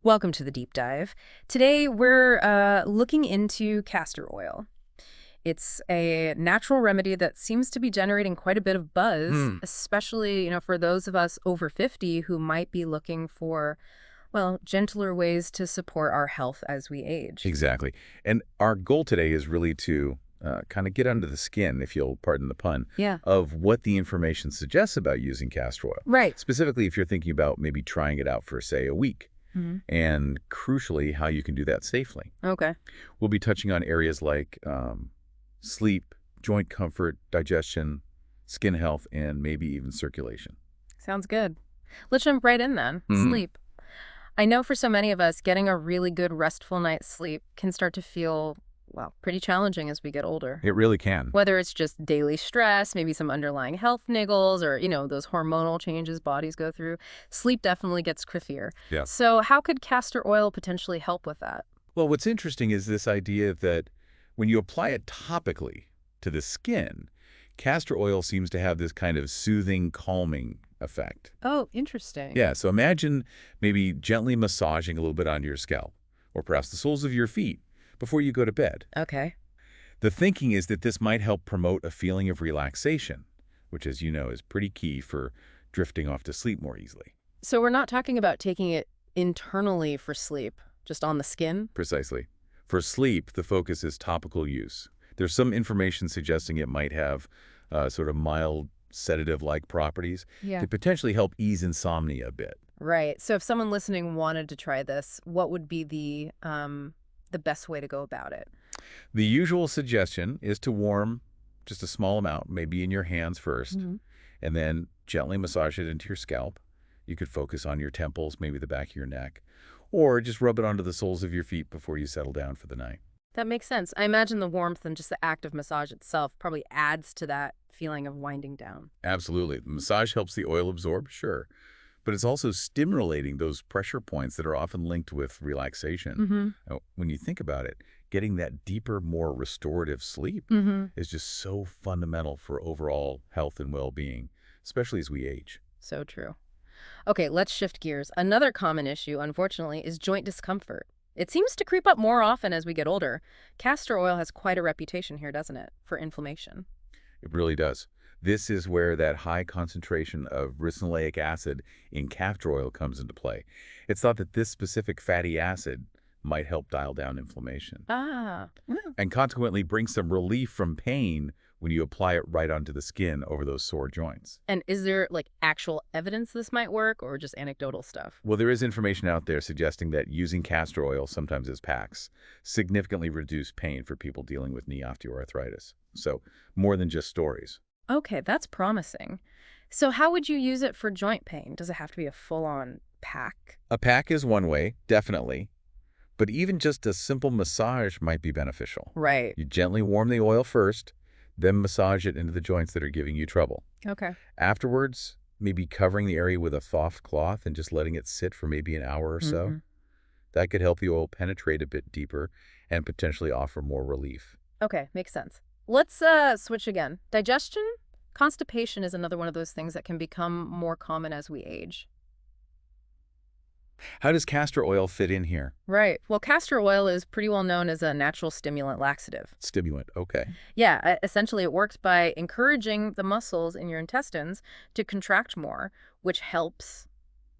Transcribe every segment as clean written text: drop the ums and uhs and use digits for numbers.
Welcome to the deep dive. Today we're looking into castor oil. It's a natural remedy that seems to be generating quite a bit of buzz, Hmm, especially, for those of us over 50 who might be looking for, well, gentler ways to support our health as we age. exactly. And our goal today is really to kind of get under the skin, if you'll pardon the pun, Yeah. of what the information suggests about using castor oil. Right. Specifically, if you're thinking about maybe trying it out for, say, a week, Hmm. and crucially, how you can do that safely. Okay. We'll be touching on areas like sleep, joint comfort, digestion, skin health, and maybe even circulation. Sounds good. Let's jump right in then. Hmm. Sleep. I know for so many of us, getting a really good restful night's sleep can start to feel, well, pretty challenging as we get older. It really can. Whether it's just daily stress, maybe some underlying health niggles, or, those hormonal changes bodies go through, sleep definitely gets criffier. Yeah. So how could castor oil potentially help with that? Well, what's interesting is this idea that when you apply it topically to the skin, castor oil seems to have this kind of soothing, calming effect. Oh, interesting. Yeah, so imagine maybe gently massaging a little bit on your scalp, or perhaps the soles of your feet, before you go to bed. Okay. The thinking is that this might help promote a feeling of relaxation, which, as you know, is pretty key for drifting off to sleep more easily. So we're not talking about taking it internally for sleep, just on the skin? Precisely. For sleep, the focus is topical use. There's some information suggesting it might have sort of mild sedative-like properties Yeah. to potentially help ease insomnia a bit. Right. So if someone listening wanted to try this, what would be the best way to go about it? The usual suggestion is to warm just a small amount, maybe in your hands first, Hmm. and then gently massage it into your scalp. You could focus on your temples, maybe the back of your neck, or just rub it onto the soles of your feet before you settle down for the night. That makes sense. I imagine the warmth and just the act of massage itself probably adds to that feeling of winding down. Absolutely. The massage helps the oil absorb, sure, but it's also stimulating those pressure points that are often linked with relaxation. Mm-hmm. Now, when you think about it, getting that deeper, more restorative sleep Mm-hmm. is just so fundamental for overall health and well-being, especially as we age. So true. Okay, let's shift gears. Another common issue, unfortunately, is joint discomfort. It seems to creep up more often as we get older. Castor oil has quite a reputation here, doesn't it, for inflammation? It really does. This is where that high concentration of ricinoleic acid in castor oil comes into play. It's thought that this specific fatty acid might help dial down inflammation Ah. and consequently bring some relief from pain when you apply it right onto the skin over those sore joints. And is there, like, actual evidence this might work or just anecdotal stuff? Well, there is information out there suggesting that using castor oil, sometimes as packs, significantly reduce pain for people dealing with knee osteoarthritis. So more than just stories. Okay, that's promising. So how would you use it for joint pain? Does it have to be a full-on pack? A pack is one way, definitely, but even just a simple massage might be beneficial. Right. You gently warm the oil first, then massage it into the joints that are giving you trouble. Okay. Afterwards, maybe covering the area with a soft cloth and just letting it sit for maybe an hour or so. Hmm. That could help the oil penetrate a bit deeper and potentially offer more relief. Okay, makes sense. Let's switch again. Digestion? Constipation is another one of those things that can become more common as we age. How does castor oil fit in here? Right. Well, castor oil is pretty well known as a natural stimulant laxative. Stimulant, okay. Yeah, essentially it works by encouraging the muscles in your intestines to contract more, which helps,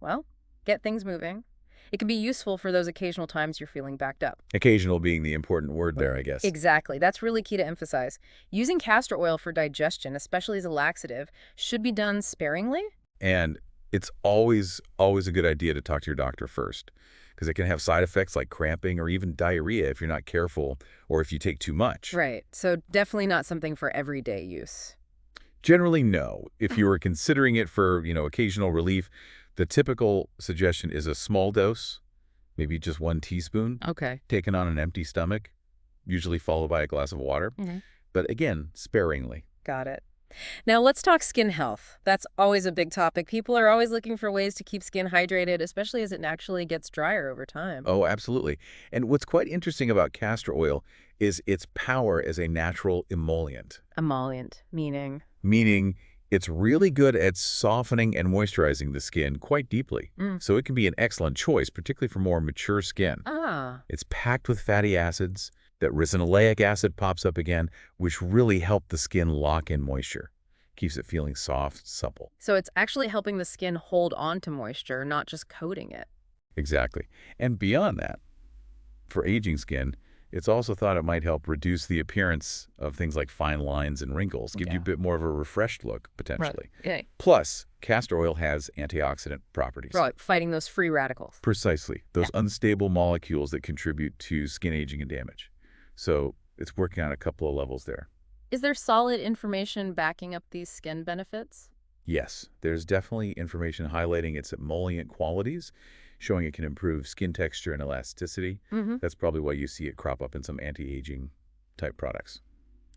well, get things moving. It can be useful for those occasional times you're feeling backed up. Occasional being the important word there, I guess. Exactly. That's really key to emphasize. Using castor oil for digestion, especially as a laxative, should be done sparingly. And it's always a good idea to talk to your doctor first, because it can have side effects like cramping or even diarrhea if you're not careful or if you take too much. Right. So definitely not something for everyday use. Generally, no. If you were considering it for, occasional relief, the typical suggestion is a small dose, maybe just 1 teaspoon, Okay. taken on an empty stomach, usually followed by a glass of water. Mhm. But again, sparingly. Got it. Now let's talk skin health. That's always a big topic. People are always looking for ways to keep skin hydrated, especially as it naturally gets drier over time. Oh, absolutely. And what's quite interesting about castor oil is its power as a natural emollient, Emollient, meaning. meaning It's really good at softening and moisturizing the skin quite deeply, Mm. so it can be an excellent choice, particularly for more mature skin. Ah, It's packed with fatty acids. That ricinoleic acid pops up again, which really help the skin lock in moisture. Keeps it feeling soft, supple. so it's actually helping the skin hold on to moisture, not just coating it. Exactly. And beyond that, for aging skin, it's also thought it might help reduce the appearance of things like fine lines and wrinkles, give you a Yeah. bit more of a refreshed look, Right. potentially. Yeah. Plus, castor oil has antioxidant properties. Right, fighting those free radicals. Precisely. Yeah. Those unstable molecules that contribute to skin aging and damage. So it's working on a couple of levels there. Is there solid information backing up these skin benefits? Yes, there's definitely information highlighting its emollient qualities, showing it can improve skin texture and elasticity. Mm-hmm. That's probably why you see it crop up in some anti-aging type products.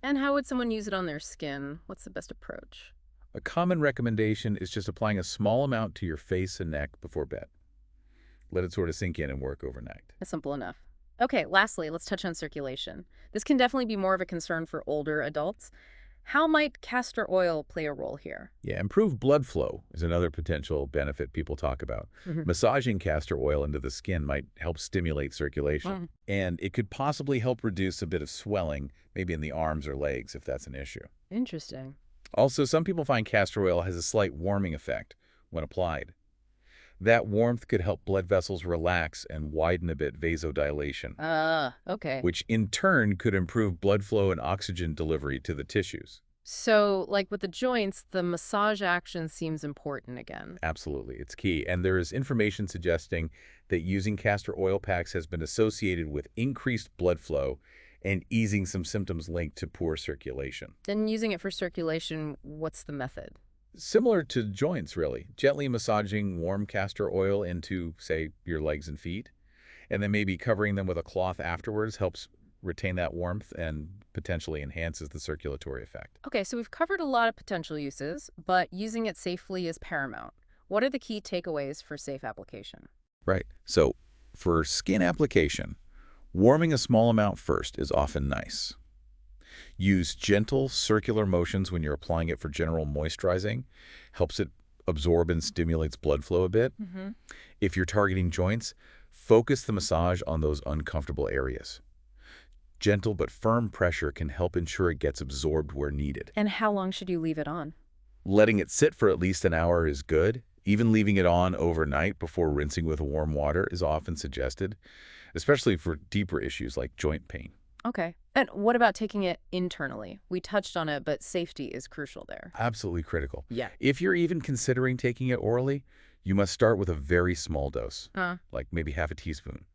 And how would someone use it on their skin? What's the best approach? A common recommendation is just applying a small amount to your face and neck before bed. Let it sort of sink in and work overnight. That's simple enough. Okay, lastly, let's touch on circulation. This can definitely be more of a concern for older adults. How might castor oil play a role here? Yeah, improved blood flow is another potential benefit people talk about. Mhm. Massaging castor oil into the skin might help stimulate circulation. Mm. And it could possibly help reduce a bit of swelling, maybe in the arms or legs if that's an issue. Interesting. Also, some people find castor oil has a slight warming effect when applied. That warmth could help blood vessels relax and widen a bit vasodilation, Okay. which in turn could improve blood flow and oxygen delivery to the tissues. So, like with the joints, the massage action seems important again. Absolutely, it's key. And there is information suggesting that using castor oil packs has been associated with increased blood flow and easing some symptoms linked to poor circulation. Then using it for circulation, what's the method? Similar to joints, really. Gently massaging warm castor oil into, say, your legs and feet, and then maybe covering them with a cloth afterwards helps retain that warmth and potentially enhances the circulatory effect. Okay, so we've covered a lot of potential uses, but using it safely is paramount. What are the key takeaways for safe application? Right. So for skin application, warming a small amount first is often nice. Use gentle circular motions when you're applying it for general moisturizing. Helps it absorb and stimulates blood flow a bit. Mm-hmm. If you're targeting joints, focus the massage on those uncomfortable areas. Gentle but firm pressure can help ensure it gets absorbed where needed. And how long should you leave it on? Letting it sit for at least an hour is good. Even leaving it on overnight before rinsing with warm water is often suggested, especially for deeper issues like joint pain. Okay. And what about taking it internally? We touched on it, but safety is crucial there. Absolutely critical. Yeah. If you're even considering taking it orally, you must start with a very small dose, like maybe half a teaspoon,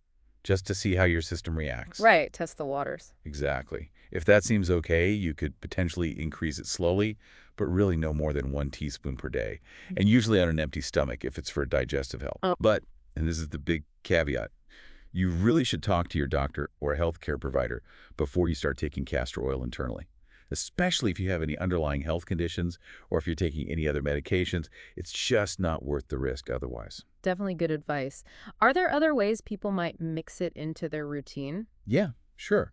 just to see how your system reacts. Right. Test the waters. Exactly. If that seems okay, you could potentially increase it slowly, but really no more than 1 teaspoon per day, and usually on an empty stomach if it's for digestive health. Oh. But, and this is the big caveat, you really should talk to your doctor or a healthcare provider before you start taking castor oil internally, especially if you have any underlying health conditions or if you're taking any other medications. It's just not worth the risk otherwise. Definitely good advice. Are there other ways people might mix it into their routine? Yeah, sure.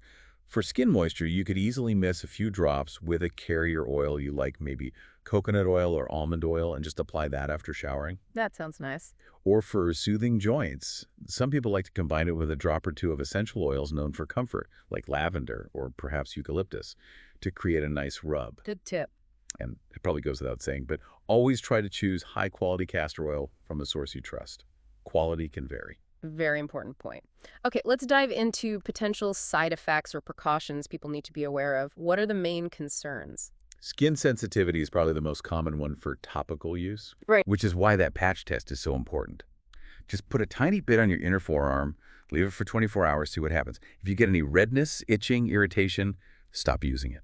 For skin moisture, you could easily mix a few drops with a carrier oil you like, maybe coconut oil or almond oil, and just apply that after showering. That sounds nice. Or for soothing joints, some people like to combine it with a drop or two of essential oils known for comfort, like lavender or perhaps eucalyptus, to create a nice rub. Good tip. And it probably goes without saying, but always try to choose high-quality castor oil from a source you trust. Quality can vary. Very important point. Okay, let's dive into potential side effects or precautions people need to be aware of. What are the main concerns? Skin sensitivity is probably the most common one for topical use, Right. which is why that patch test is so important. Just put a tiny bit on your inner forearm, leave it for 24 hours, see what happens. If you get any redness, itching, irritation, stop using it.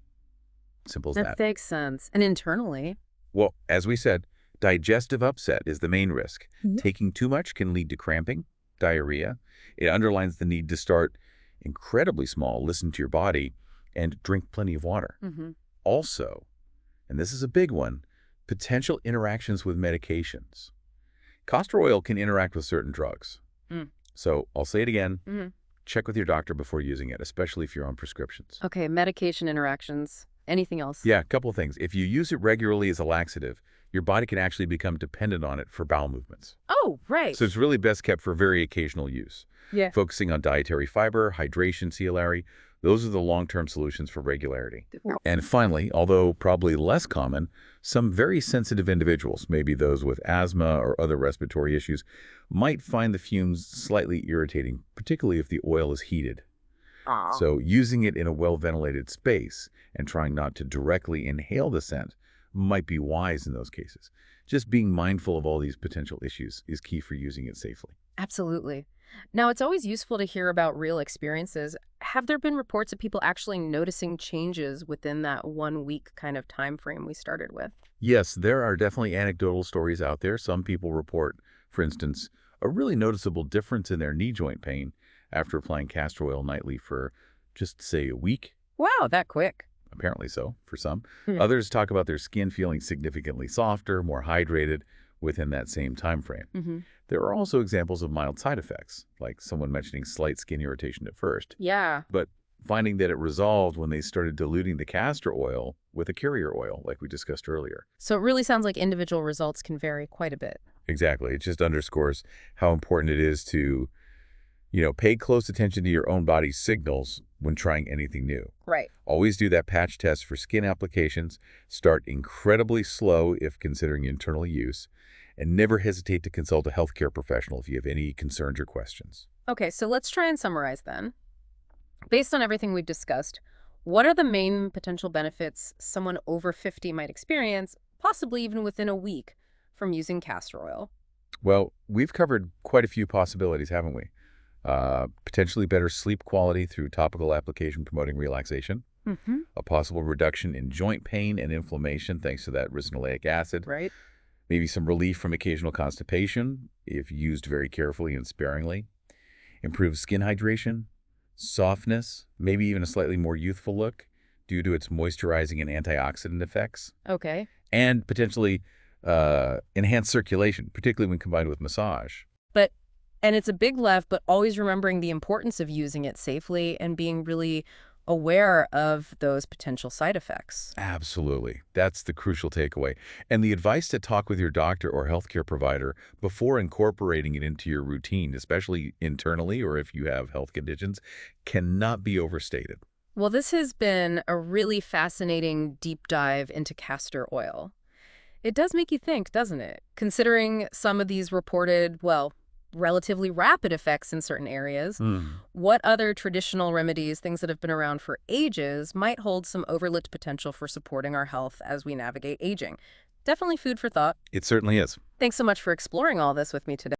Simple as that. That makes sense. And internally? Well, as we said, digestive upset is the main risk. Mhm. Taking too much can lead to cramping, diarrhea. It underlines the need to start incredibly small, listen to your body, and drink plenty of water. Mm-hmm. Also, and this is a big one, potential interactions with medications. Castor oil can interact with certain drugs. Mm. So I'll say it again, Mm-hmm. check with your doctor before using it, especially if you're on prescriptions. Okay, medication interactions. Anything else? Yeah, a couple of things. If you use it regularly as a laxative, your body can actually become dependent on it for bowel movements. Oh, So right. it's really best kept for very occasional use. Yeah. Focusing on dietary fiber, hydration, ciliary, those are the long-term solutions for regularity. And finally, although probably less common, some very sensitive individuals, maybe those with asthma or other respiratory issues, might find the fumes slightly irritating, particularly if the oil is heated. Aw. So using it in a well-ventilated space and trying not to directly inhale the scent might be wise in those cases. Just being mindful of all these potential issues is key for using it safely. Absolutely. Now, it's always useful to hear about real experiences. Have there been reports of people actually noticing changes within that 1 week kind of time frame we started with? Yes, there are definitely anecdotal stories out there. Some people report, for instance, a really noticeable difference in their knee joint pain after applying castor oil nightly for just, say, a week. Wow, that quick. Apparently so, for some. Hmm. Others talk about their skin feeling significantly softer, more hydrated within that same time frame. Mm-hmm. There are also examples of mild side effects, like someone mentioning slight skin irritation at first, Yeah. but finding that it resolved when they started diluting the castor oil with a carrier oil, like we discussed earlier. So it really sounds like individual results can vary quite a bit. Exactly. It just underscores how important it is to, pay close attention to your own body's signals when trying anything new. Right. Always do that patch test for skin applications. Start incredibly slow if considering internal use, and never hesitate to consult a healthcare professional if you have any concerns or questions. Okay, so let's try and summarize then. Based on everything we've discussed, what are the main potential benefits someone over 50 might experience, possibly even within a week, from using castor oil? Well, we've covered quite a few possibilities, haven't we? Potentially better sleep quality through topical application promoting relaxation, Mm-hmm. a possible reduction in joint pain and inflammation thanks to that ricinoleic acid, Right? maybe some relief from occasional constipation if used very carefully and sparingly, improved skin hydration, softness, maybe even a slightly more youthful look due to its moisturizing and antioxidant effects, Okay. and potentially enhanced circulation, particularly when combined with massage. But, and it's a big left, but always remembering the importance of using it safely and being really aware of those potential side effects. Absolutely. That's the crucial takeaway. And the advice to talk with your doctor or healthcare provider before incorporating it into your routine, especially internally or if you have health conditions, cannot be overstated. Well, this has been a really fascinating deep dive into castor oil. It does make you think, doesn't it? Considering some of these reported, well, relatively rapid effects in certain areas, Hmm. what other traditional remedies, things that have been around for ages, might hold some overlooked potential for supporting our health as we navigate aging? Definitely food for thought. It certainly is. Thanks so much for exploring all this with me today.